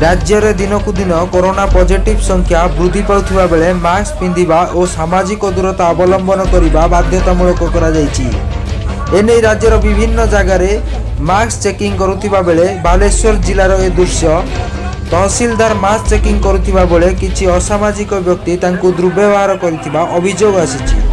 राज्य में दिनकू दिन कोरोना पॉजिटिव संख्या वृद्धि पाउथिबा बेले मास्क पिंधिबा और सामाजिक दूरता अवलंबन करने बाध्यतामूलक एने राज्यर विभिन्न जगार मास्क चेकिंग करुथिबा बेले बालेश्वर जिलार ए दृश्य तहसीलदार मास्क चेकिंग करुथिबा बेले किछि असामाजिक व्यक्ति तांकु दुर्व्यवहार करिथिबा अभियोग आसिछि।